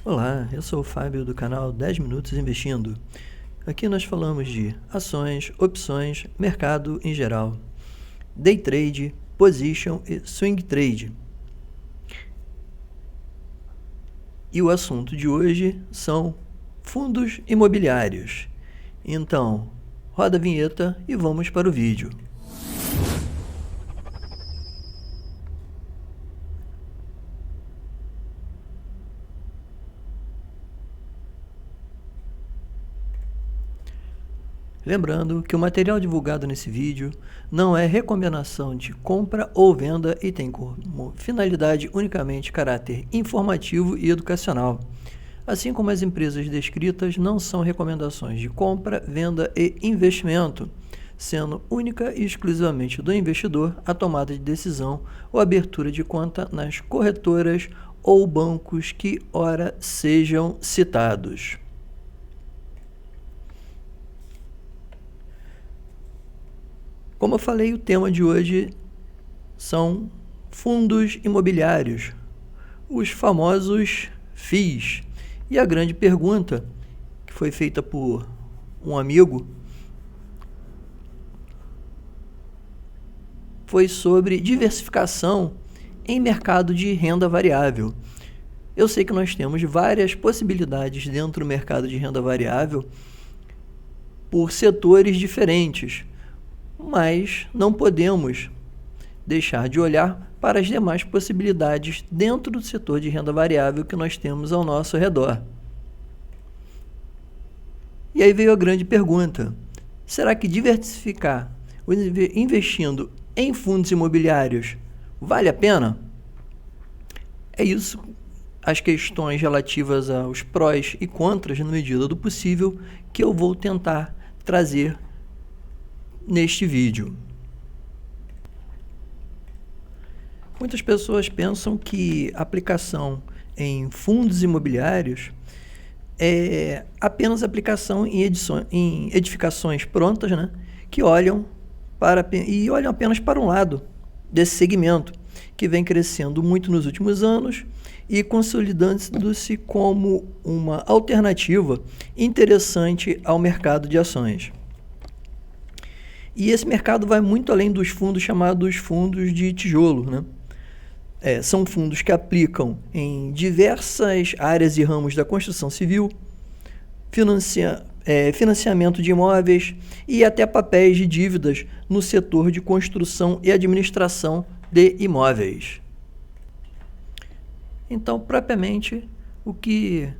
Olá, eu sou o Fábio do canal 10 Minutos Investindo. Aqui nós falamos de ações, opções, mercado em geral, day trade, position e swing trade. E o assunto de hoje são fundos imobiliários. Então, roda a vinheta e vamos para o vídeo. Lembrando que o material divulgado nesse vídeo não é recomendação de compra ou venda e tem como finalidade unicamente caráter informativo e educacional. Assim como as empresas descritas não são recomendações de compra, venda e investimento, sendo única e exclusivamente do investidor a tomada de decisão ou abertura de conta nas corretoras ou bancos que ora sejam citados. Como eu falei, o tema de hoje são fundos imobiliários, os famosos FIIs. E a grande pergunta, que foi feita por um amigo, foi sobre diversificação em mercado de renda variável. Eu sei que nós temos várias possibilidades dentro do mercado de renda variável por setores diferentes, mas não podemos deixar de olhar para as demais possibilidades dentro do setor de renda variável que nós temos ao nosso redor. E aí veio a grande pergunta: será que diversificar investindo em fundos imobiliários vale a pena? É isso, as questões relativas aos prós e contras, na medida do possível, que eu vou tentar trazer neste vídeo. Muitas pessoas pensam que aplicação em fundos imobiliários é apenas aplicação em edificações prontas, né, que olham apenas para um lado desse segmento, que vem crescendo muito nos últimos anos e consolidando-se como uma alternativa interessante ao mercado de ações. E esse mercado vai muito além dos fundos chamados fundos de tijolo, né? São fundos que aplicam em diversas áreas e ramos da construção civil, financiamento de imóveis e até papéis de dívidas no setor de construção e administração de imóveis. Então, propriamente, o que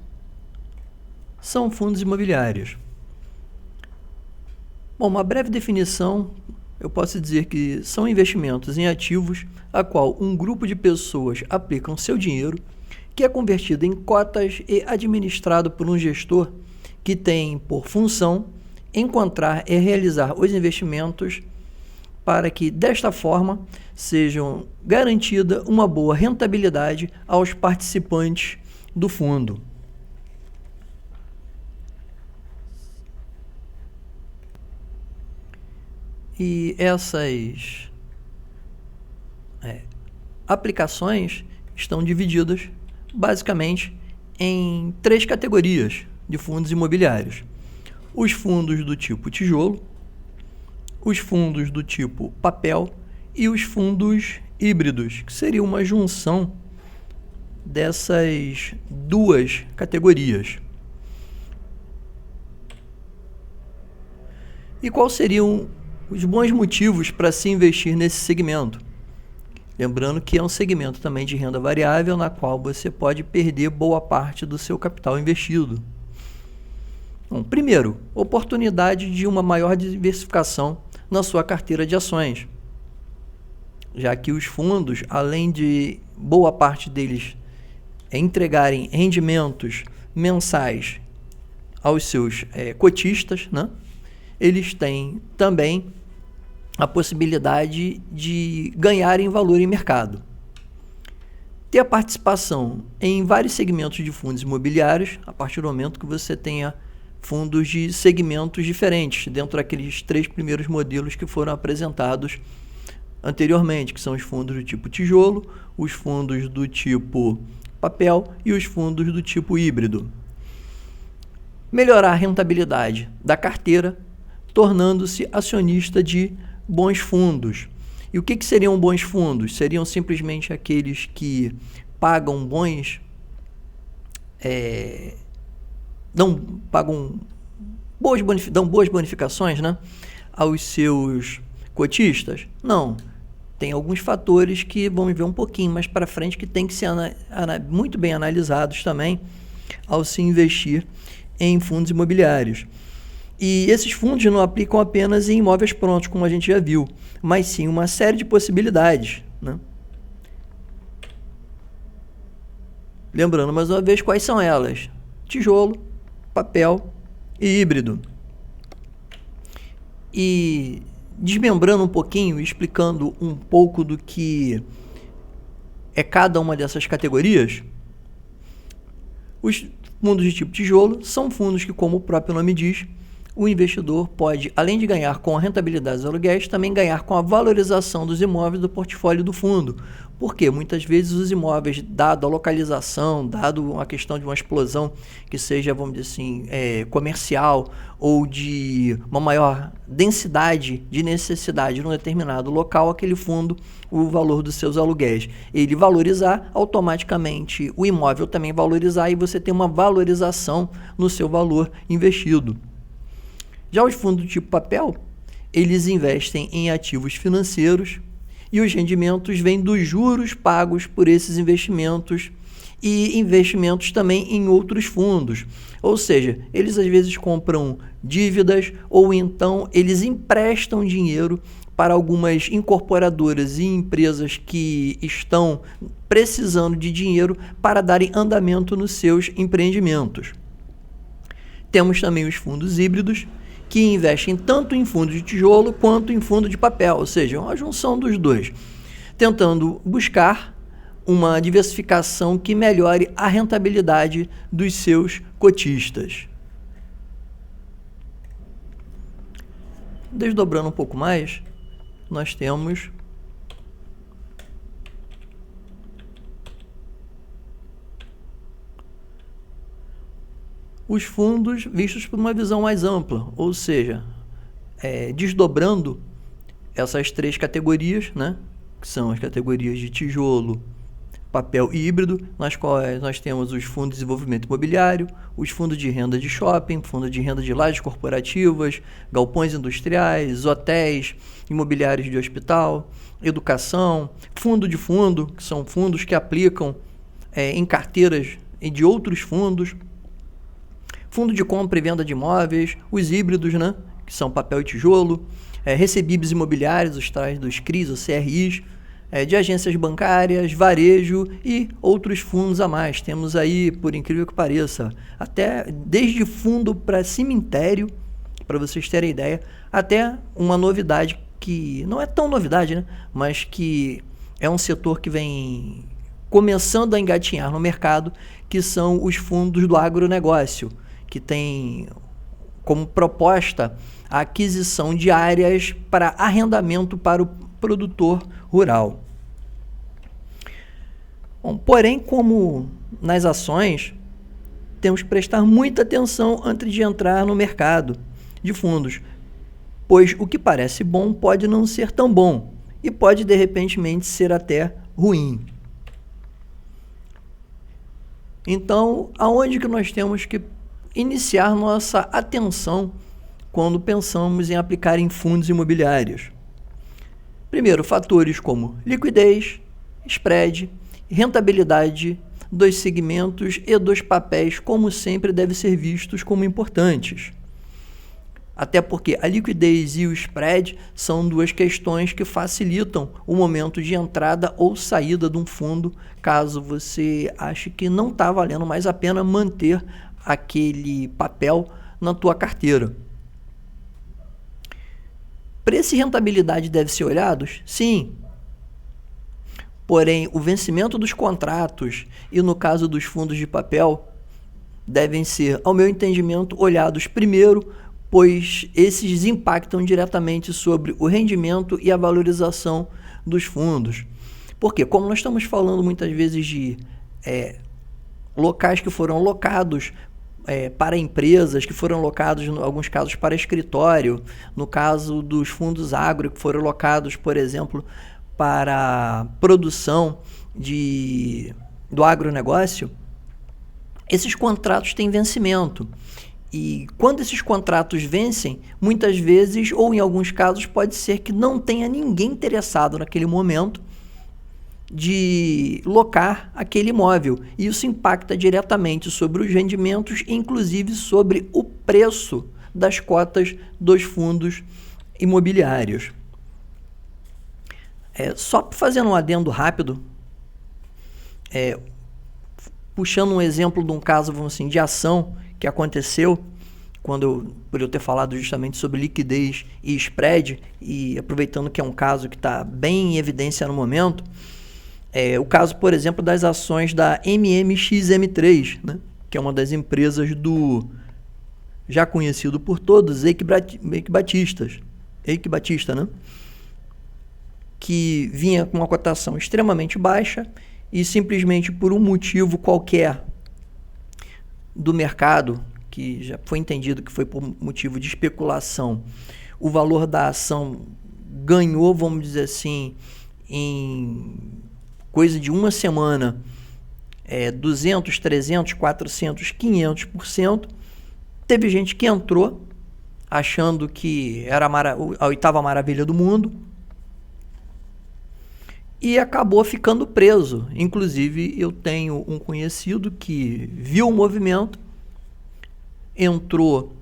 são fundos imobiliários? Bom, uma breve definição, eu posso dizer que são investimentos em ativos a qual um grupo de pessoas aplicam seu dinheiro, que é convertido em cotas e administrado por um gestor que tem por função encontrar e realizar os investimentos para que, desta forma, sejam garantida uma boa rentabilidade aos participantes do fundo. E essas aplicações estão divididas basicamente em 3 categorias de fundos imobiliários: os fundos do tipo tijolo, os fundos do tipo papel e os fundos híbridos, que seria uma junção dessas 2 categorias. E quais seriam os bons motivos para se investir nesse segmento? Lembrando que é um segmento também de renda variável, na qual você pode perder boa parte do seu capital investido. Bom, primeiro, oportunidade de uma maior diversificação na sua carteira de ações, já que os fundos, além de boa parte deles entregarem rendimentos mensais aos seus cotistas, né, eles têm também a possibilidade de ganharem valor em mercado. Ter a participação em vários segmentos de fundos imobiliários, a partir do momento que você tenha fundos de segmentos diferentes, dentro daqueles 3 primeiros modelos que foram apresentados anteriormente, que são os fundos do tipo tijolo, os fundos do tipo papel e os fundos do tipo híbrido. Melhorar a rentabilidade da carteira, tornando-se acionista de bons fundos. E o que seriam bons fundos? Seriam simplesmente aqueles que pagam dão boas bonificações, né, aos seus cotistas? Não. Tem alguns fatores que vamos ver um pouquinho mais para frente que tem que ser muito bem analisados também ao se investir em fundos imobiliários. E esses fundos não aplicam apenas em imóveis prontos, como a gente já viu, mas sim uma série de possibilidades, né? Lembrando mais uma vez quais são elas: tijolo, papel e híbrido. E desmembrando um pouquinho, explicando um pouco do que é cada uma dessas categorias, os fundos de tipo tijolo são fundos que, como o próprio nome diz, o investidor pode, além de ganhar com a rentabilidade dos aluguéis, também ganhar com a valorização dos imóveis do portfólio do fundo. Porque muitas vezes os imóveis, dado a localização, dado a questão de uma explosão que seja, vamos dizer assim, comercial ou de uma maior densidade de necessidade num determinado local, aquele fundo, o valor dos seus aluguéis, ele valorizar, automaticamente o imóvel também valorizar e você tem uma valorização no seu valor investido. Já os fundos do tipo papel, eles investem em ativos financeiros e os rendimentos vêm dos juros pagos por esses investimentos e investimentos também em outros fundos. Ou seja, eles às vezes compram dívidas ou então eles emprestam dinheiro para algumas incorporadoras e empresas que estão precisando de dinheiro para darem andamento nos seus empreendimentos. Temos também os fundos híbridos, que investem tanto em fundo de tijolo quanto em fundo de papel, ou seja, uma junção dos dois, tentando buscar uma diversificação que melhore a rentabilidade dos seus cotistas. Desdobrando um pouco mais, nós temos os fundos vistos por uma visão mais ampla, ou seja, desdobrando essas três categorias, né, que são as categorias de tijolo, papel e híbrido, nas quais nós temos os fundos de desenvolvimento imobiliário, os fundos de renda de shopping, fundos de renda de lajes corporativas, galpões industriais, hotéis, imobiliários de hospital, educação, fundo de fundo, que são fundos que aplicam em carteiras de outros fundos, fundo de compra e venda de imóveis, os híbridos, né, que são papel e tijolo, recebíveis imobiliários, os tais dos CRIs ou CRIs, de agências bancárias, varejo e outros fundos a mais. Temos aí, por incrível que pareça, até desde fundo para cemitério, para vocês terem ideia, até uma novidade que não é tão novidade, né, mas que é um setor que vem começando a engatinhar no mercado, que são os fundos do agronegócio, que tem como proposta a aquisição de áreas para arrendamento para o produtor rural. Bom, porém, como nas ações, temos que prestar muita atenção antes de entrar no mercado de fundos, pois o que parece bom pode não ser tão bom e pode, de repente, ser até ruim. Então, aonde que nós temos que iniciar nossa atenção quando pensamos em aplicar em fundos imobiliários? Primeiro, fatores como liquidez, spread, rentabilidade dos segmentos e dos papéis, como sempre, devem ser vistos como importantes. Até porque a liquidez e o spread são duas questões que facilitam o momento de entrada ou saída de um fundo, caso você ache que não está valendo mais a pena manter aquele papel na tua carteira. Preço e rentabilidade devem ser olhados? Sim. Porém, o vencimento dos contratos e, no caso dos fundos de papel, devem ser, ao meu entendimento, olhados primeiro, pois esses impactam diretamente sobre o rendimento e a valorização dos fundos. Porque, como nós estamos falando muitas vezes de locais que foram locados para empresas, que foram locados, em alguns casos, para escritório, no caso dos fundos agro, que foram locados, por exemplo, para produção do agronegócio, esses contratos têm vencimento. E quando esses contratos vencem, muitas vezes, ou em alguns casos, pode ser que não tenha ninguém interessado naquele momento de locar aquele imóvel. E isso impacta diretamente sobre os rendimentos, inclusive sobre o preço das cotas dos fundos imobiliários. Só fazendo um adendo rápido, puxando um exemplo de um caso, vamos assim, de ação que aconteceu, por eu ter falado justamente sobre liquidez e spread, e aproveitando que é um caso que está bem em evidência no momento, o caso, por exemplo, das ações da MMXM3, né, que é uma das empresas do já conhecido por todos, Eike Batista, né, que vinha com uma cotação extremamente baixa e simplesmente por um motivo qualquer do mercado, que já foi entendido que foi por motivo de especulação, o valor da ação ganhou, vamos dizer assim, em coisa de uma semana, 200, 300, 400, 500%. Teve gente que entrou achando que era a oitava maravilha do mundo e acabou ficando preso. Inclusive, eu tenho um conhecido que viu o movimento, entrou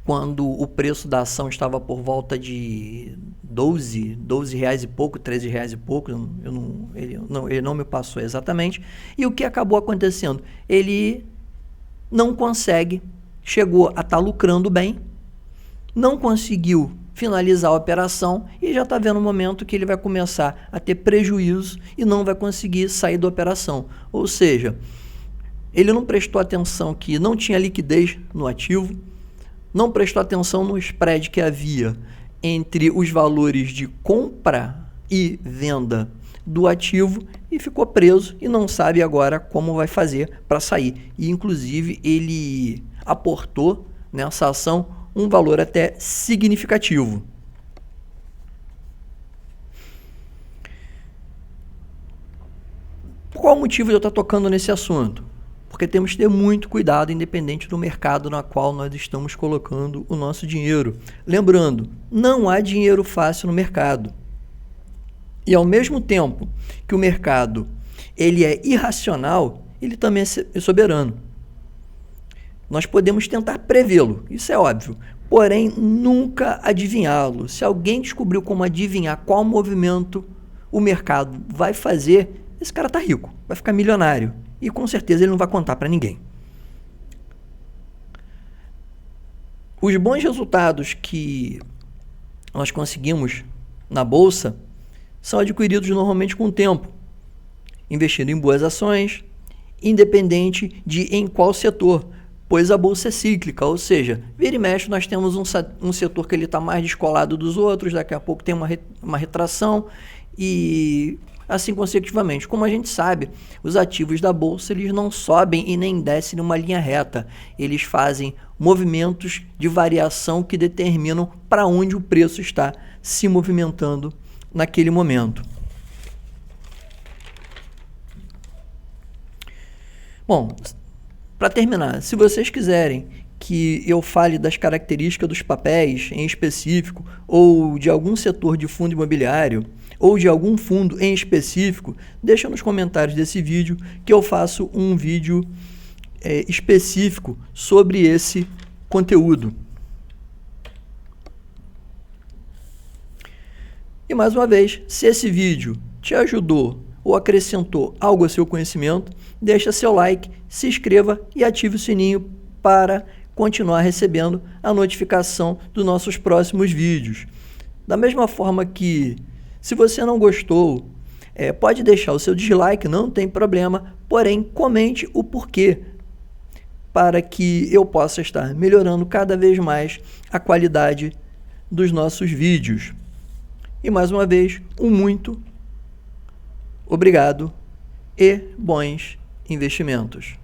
quando o preço da ação estava por volta de 12 reais e pouco, 13 reais e pouco, ele não me passou exatamente. E o que acabou acontecendo? Ele não consegue, chegou a estar lucrando bem, não conseguiu finalizar a operação e já está vendo o momento que ele vai começar a ter prejuízo e não vai conseguir sair da operação. Ou seja, ele não prestou atenção que não tinha liquidez no ativo, não prestou atenção no spread que havia entre os valores de compra e venda do ativo e ficou preso e não sabe agora como vai fazer para sair. E, inclusive, ele aportou nessa ação um valor até significativo. Por qual motivo eu estou tocando nesse assunto? Porque temos que ter muito cuidado, independente do mercado na qual nós estamos colocando o nosso dinheiro. Lembrando, não há dinheiro fácil no mercado. E ao mesmo tempo que o mercado ele é irracional, ele também é soberano. Nós podemos tentar prevê-lo, isso é óbvio, porém nunca adivinhá-lo. Se alguém descobriu como adivinhar qual movimento o mercado vai fazer, esse cara está rico, vai ficar milionário. E com certeza ele não vai contar para ninguém. Os bons resultados que nós conseguimos na bolsa são adquiridos normalmente com o tempo, investindo em boas ações, independente de em qual setor, pois a bolsa é cíclica, ou seja, vira e mexe nós temos um setor que ele está mais descolado dos outros, daqui a pouco tem uma retração e assim consecutivamente. Como a gente sabe, os ativos da bolsa eles não sobem e nem descem numa linha reta. Eles fazem movimentos de variação que determinam para onde o preço está se movimentando naquele momento. Bom, para terminar, se vocês quiserem que eu fale das características dos papéis em específico, ou de algum setor de fundo imobiliário, ou de algum fundo em específico, deixa nos comentários desse vídeo que eu faço um vídeo específico sobre esse conteúdo. E mais uma vez, se esse vídeo te ajudou ou acrescentou algo ao seu conhecimento, deixa seu like, se inscreva e ative o sininho para continuar recebendo a notificação dos nossos próximos vídeos. Da mesma forma que, se você não gostou, pode deixar o seu dislike, não tem problema, porém comente o porquê, para que eu possa estar melhorando cada vez mais a qualidade dos nossos vídeos. E mais uma vez, um muito obrigado e bons investimentos.